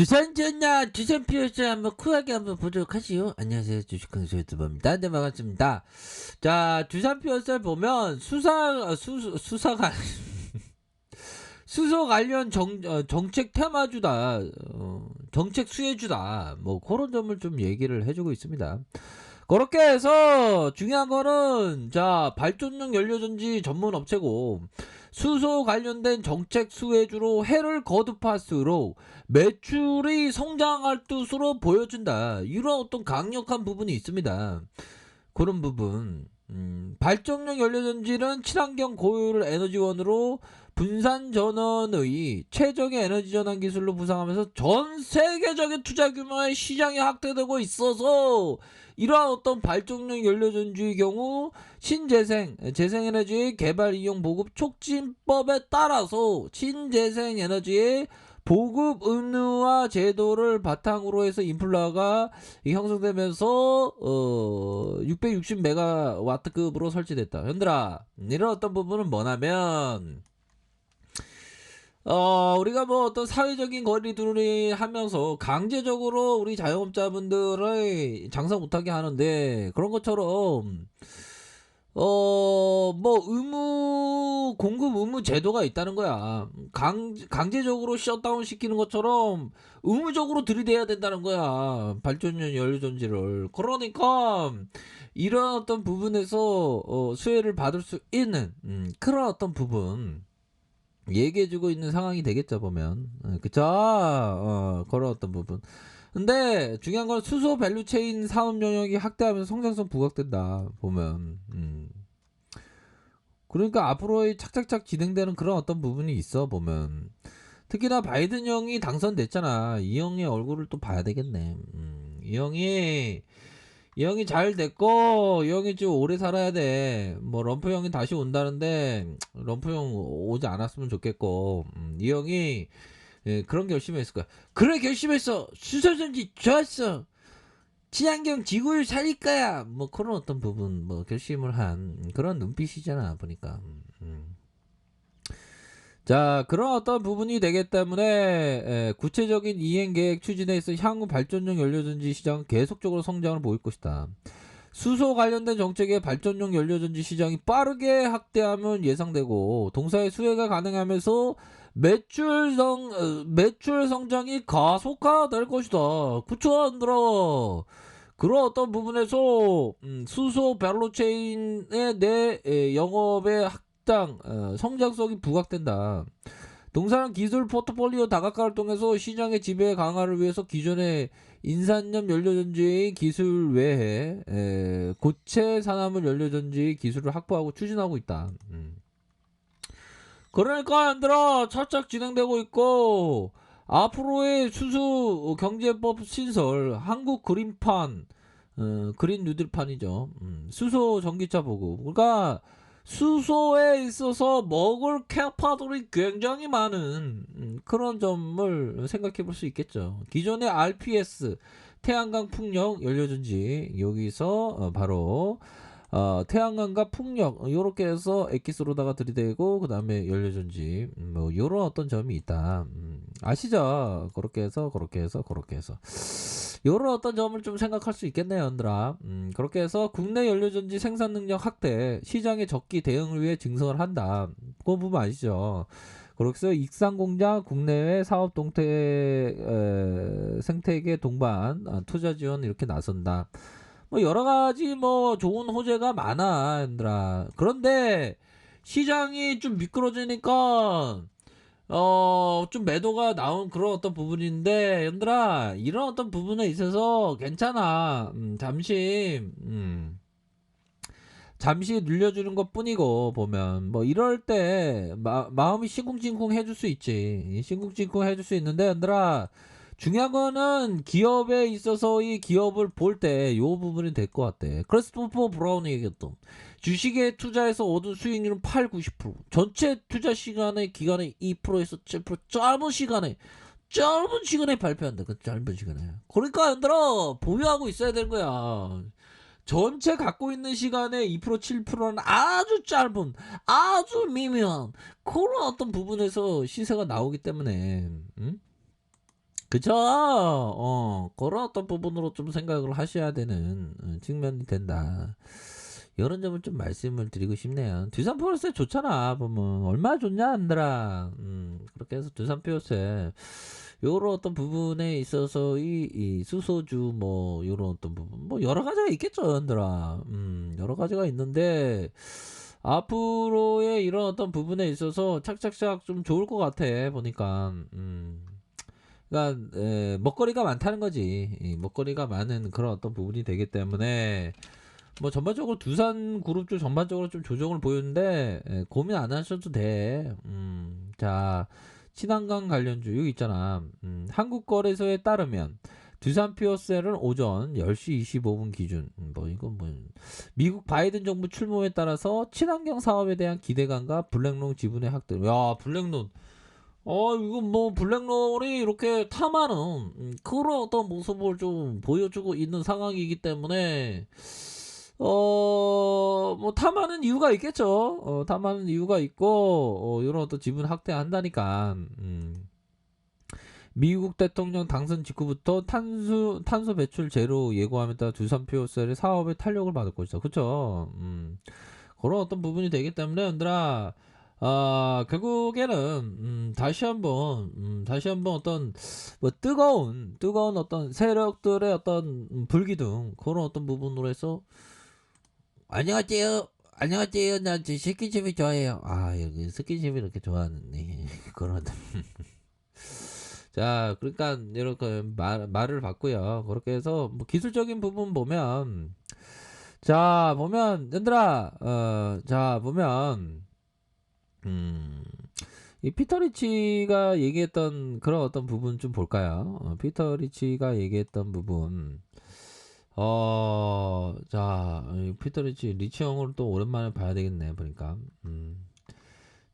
두산 피어스 한번 쿨하게 한번 보도록 하시오. 안녕하세요, 주식con수 유튜버입니다. 네, 반갑습니다. 자, 두산 피어스를 보면 수사가 수소 관련 정책 테마주다, 정책 수혜주다, 뭐 그런 점을 좀 얘기를 해주고 있습니다. 그렇게 해서 중요한 거는, 자, 발전용 연료전지 전문 업체고 수소 관련된 정책 수혜주로 해를 거듭할수록 매출이 성장할 뜻으로 보여준다, 이런 어떤 강력한 부분이 있습니다. 그런 부분. 발전용 연료전지는 친환경 고효율 에너지원으로 분산 전원의 최적의 에너지 전환 기술로 부상하면서 전 세계적인 투자 규모의 시장이 확대되고 있어서, 이러한 어떤 발전용 연료전지의 경우 재생에너지의 개발 이용 보급 촉진법에 따라서 신재생에너지의 보급 의무화 제도를 바탕으로 해서 인플라가 형성되면서 660메가와트급으로 설치됐다. 현들아, 이런 어떤 부분은 뭐냐면, 우리가 뭐 어떤 사회적인 거리두기 하면서 강제적으로 우리 자영업자분들을 장사 못하게 하는데, 그런 것처럼 뭐 공급 의무 제도가 있다는 거야. 강제적으로 셧다운 시키는 것처럼 의무적으로 들이대야 된다는 거야, 발전용 연료전지를. 그러니까 이런 어떤 부분에서 수혜를 받을 수 있는 그런 어떤 부분 얘기해주고 있는 상황이 되겠죠, 보면. 그쵸? 그런 어떤 부분. 근데 중요한 건 수소 밸류체인 사업 영역이 확대하면서 성장성 부각된다, 보면. 그러니까 앞으로의 착착착 진행되는 그런 어떤 부분이 있어, 보면. 특히나 바이든 형이 당선됐잖아. 이 형의 얼굴을 또 봐야 되겠네. 이 형이 잘 됐고, 이 형이 좀 오래 살아야 돼. 뭐 럼프 형이 다시 온다는데 럼프 형 오지 않았으면 좋겠고, 이 형이 그런 결심했을 거야. 그래, 결심했어. 수소전지 좋았어. 친환경 지구를 살릴 거야. 뭐 그런 어떤 부분, 뭐 결심을 한 그런 눈빛이잖아, 보니까. 자, 그런 어떤 부분이 되기 때문에 구체적인 이행 계획 추진에 있어 향후 발전용 연료전지 시장은 계속적으로 성장을 보일 것이다. 수소 관련된 정책의 발전용 연료전지 시장이 빠르게 확대하면 예상되고, 동사의 수혜가 가능하면서 매출 성장이 가속화될 것이다. 그쵸, 안 들어? 그런 어떤 부분에서 수소 밸류체인의 내 영업의 확장, 성장성이 부각된다. 동사는 기술 포트폴리오 다각화를 통해서 시장의 지배 강화를 위해서 기존의 인산염 연료전지 기술 외에 고체 산화물 연료전지 기술을 확보하고 추진하고 있다. 그러니까 얘들아, 차착 진행되고 있고, 앞으로의 수수 경제법 신설, 한국 그린판, 그린 뉴딜판이죠. 수소 전기차 보급. 그러니까 수소에 있어서 먹을 캐파들이 굉장히 많은 그런 점을 생각해 볼 수 있겠죠. 기존의 RPS, 태양광 풍력 연료전지, 여기서 바로 태양광과 풍력 요렇게 해서 액기스로다가 들이대고, 그 다음에 연료전지, 뭐 요런 어떤 점이 있다. 아시죠? 그렇게 해서 요런 어떤 점을 좀 생각할 수 있겠네요, 얘들아. 그렇게 해서 국내 연료전지 생산 능력 확대, 시장의 적기 대응을 위해 증설을 한다. 그거 보면 아시죠? 그렇게 해서 익산공장 국내외 사업 생태계 동반 투자 지원 이렇게 나선다. 뭐 여러 가지 뭐 좋은 호재가 많아, 얘들아. 그런데 시장이 좀 미끄러지니까 좀 매도가 나온 그런 어떤 부분인데, 얘들아, 이런 어떤 부분에 있어서 괜찮아. 잠시 늘려주는 것 뿐이고, 보면 뭐 이럴 때 마음이 싱쿵싱쿵 해줄 수 있지. 싱쿵싱쿵 해줄 수 있는데, 얘들아, 중요한 거는 기업에 있어서 이 기업을 볼 때 요 부분이 될 것 같아. 크리스토퍼 브라운이 얘기했던, 주식에 투자해서 얻은 수익률은 8, 90%. 전체 투자 시간의 기간의 2%에서 7%. 짧은 시간에 발표한다. 그 짧은 시간에. 그러니까 얘들아, 보유하고 있어야 되는 거야. 전체 갖고 있는 시간의 2% 7%는 아주 짧은, 아주 미묘한 그런 어떤 부분에서 시세가 나오기 때문에, 그쵸. 그런 어떤 부분으로 좀 생각을 하셔야 되는 측면이 된다. 이런 점을 좀 말씀을 드리고 싶네요. 두산 프로세 좋잖아. 보면 얼마나 좋냐 안들아. 그렇게 해서 두산 프로세 요런 어떤 부분에 있어서 이 수소주 뭐 요런 어떤 부분 뭐 여러 가지가 있겠죠 안들아. 여러 가지가 있는데 앞으로의 이런 어떤 부분에 있어서 착착착 좀 좋을 것 같아 보니까. 그러니까 먹거리가 많다는 거지. 이 먹거리가 많은 그런 어떤 부분이 되기 때문에 뭐 전반적으로 두산 그룹 전반적으로 좀 조정을 보이는데 고민 안 하셔도 돼. 자, 친환경 관련주 여기 있잖아. 한국거래소에 따르면 두산 피어셀은 오전 10시 25분 기준 뭐 이건 뭐 미국 바이든 정부 출범에 따라서 친환경 사업에 대한 기대감과 블랙론 지분의 확대. 야, 블랙론. 이거 뭐 블랙론이 이렇게 탐하는 그런 어떤 모습을 좀 보여주고 있는 상황이기 때문에 뭐 탐하는 이유가 있겠죠. 탐하는 이유가 있고 이런 어떤 지분 확대한다니까. 미국 대통령 당선 직후부터 탄소 배출 제로 예고함에 따라 두산 피오셀의 사업에 탄력을 받을 것이다. 그쵸? 그런 어떤 부분이 되기 때문에 얘들아 결국에는 다시 한번 어떤 뭐 뜨거운 어떤 세력들의 어떤 불기둥 그런 어떤 부분으로 해서 안녕하세요. 안녕하세요. 나 스킨십이 좋아해요. 여기 스킨십이 이렇게 좋아하는데 그런 자, 그러니까 이렇게 말을 받고요. 그렇게 해서 뭐 기술적인 부분 보면 자, 보면 얘들아 자, 보면 이 피터 리치가 얘기했던 그런 어떤 부분 좀 볼까요? 피터 리치가 얘기했던 부분. 자, 피터 리치 형을 또 오랜만에 봐야 되겠네, 보니까.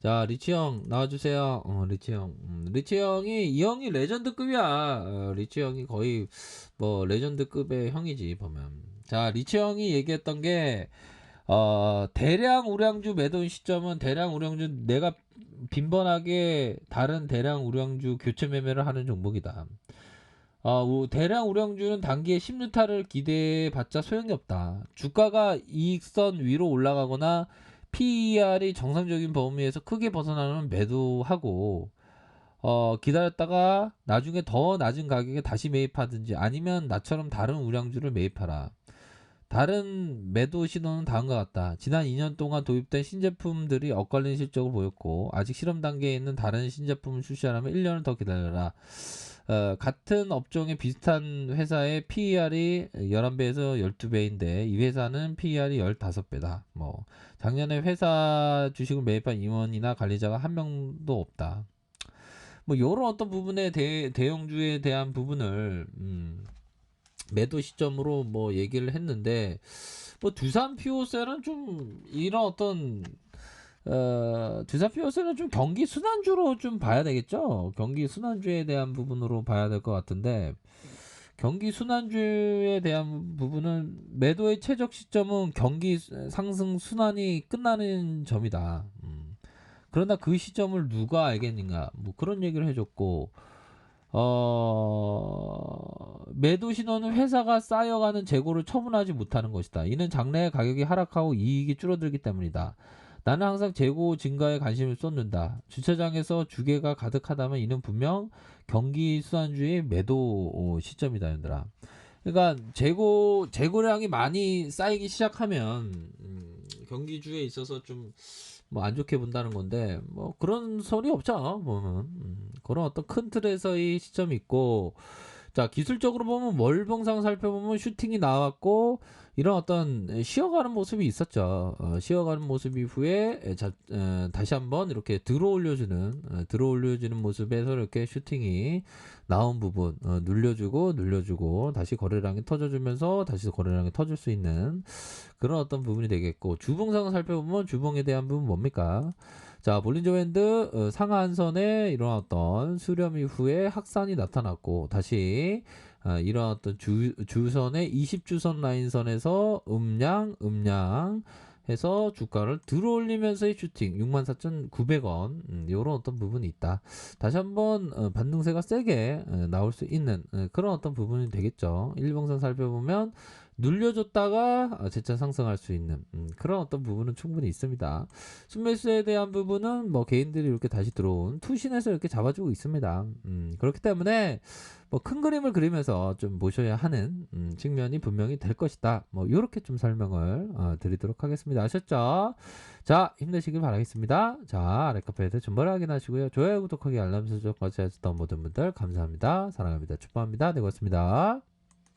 자, 리치 형, 나와주세요. 리치 형. 리치 형이, 이 형이 레전드급이야. 리치 형이 거의, 뭐, 레전드급의 형이지, 보면. 자, 리치 형이 얘기했던 게, 대량 우량주 매도 시점은 대량 우량주, 내가 빈번하게 다른 대량 우량주 교체 매매를 하는 종목이다. 대량 우량주는 단기에 10루타를 기대해봤자 소용이 없다. 주가가 이익선 위로 올라가거나 PER이 정상적인 범위에서 크게 벗어나면 매도하고 기다렸다가 나중에 더 낮은 가격에 다시 매입하든지 아니면 나처럼 다른 우량주를 매입하라. 다른 매도 신호는 다음과 같다. 지난 2년 동안 도입된 신제품들이 엇갈린 실적을 보였고 아직 실험 단계에 있는 다른 신제품을 출시하려면 1년을 더 기다려라. 같은 업종의 비슷한 회사의 PER이 11배에서 12배인데 이 회사는 PER이 15배다. 뭐 작년에 회사 주식을 매입한 임원이나 관리자가 한 명도 없다. 뭐 이런 어떤 부분에 대형주에 대한 부분을 매도 시점으로 뭐 얘기를 했는데 뭐 두산 피오셀은 좀 이런 어떤 두산 피오셀은 좀 경기 순환주로 좀 봐야 되겠죠. 경기 순환주에 대한 부분으로 봐야 될 것 같은데 경기 순환주에 대한 부분은 매도의 최적 시점은 경기 상승 순환이 끝나는 점이다. 그러나 그 시점을 누가 알겠는가? 뭐 그런 얘기를 해줬고 매도 신호는 회사가 쌓여가는 재고를 처분하지 못하는 것이다. 이는 장래에 가격이 하락하고 이익이 줄어들기 때문이다. 나는 항상 재고 증가에 관심을 쏟는다. 주차장에서 주계가 가득하다면 이는 분명 경기 수완주의 매도 시점이다, 얘들아. 그러니까 재고량이 많이 쌓이기 시작하면 경기주에 있어서 좀 뭐 안 좋게 본다는 건데 뭐 그런 소리 없죠. 보면 그런 어떤 큰 틀에서의 시점이 있고 자 기술적으로 보면 월봉상 살펴보면 슈팅이 나왔고 이런 어떤 쉬어가는 모습이 있었죠. 쉬어가는 모습 이후에 다시 한번 이렇게 들어올려주는 모습에서 이렇게 슈팅이 나온 부분 눌려주고 다시 거래량이 터져주면서 다시 거래량이 터질 수 있는 그런 어떤 부분이 되겠고 주봉상을 살펴보면 주봉에 대한 부분 뭡니까? 자 볼린저 밴드 상하한선에 이런 어떤 수렴 이후에 확산이 나타났고 다시 이런 어떤 주선의 20주선 라인선에서 음량 해서 주가를 들어올리면서의 슈팅 64,900원 요런 어떤 부분이 있다. 다시 한번 반등세가 세게 나올 수 있는 그런 어떤 부분이 되겠죠. 일봉선 살펴보면 눌려줬다가 재차 상승할 수 있는 그런 어떤 부분은 충분히 있습니다. 순매수에 대한 부분은 뭐 개인들이 이렇게 다시 들어온 투신에서 이렇게 잡아주고 있습니다. 그렇기 때문에 뭐 큰 그림을 그리면서 좀 보셔야 하는 측면이 분명히 될 것이다. 뭐 이렇게 좀 설명을 드리도록 하겠습니다. 아셨죠? 자, 힘내시길 바라겠습니다. 자, 아래 카페에서 정보를 확인하시고요. 좋아요, 구독하기, 알람 설정까지 하셨던 모든 분들 감사합니다. 사랑합니다. 축복합니다. 네, 고맙습니다.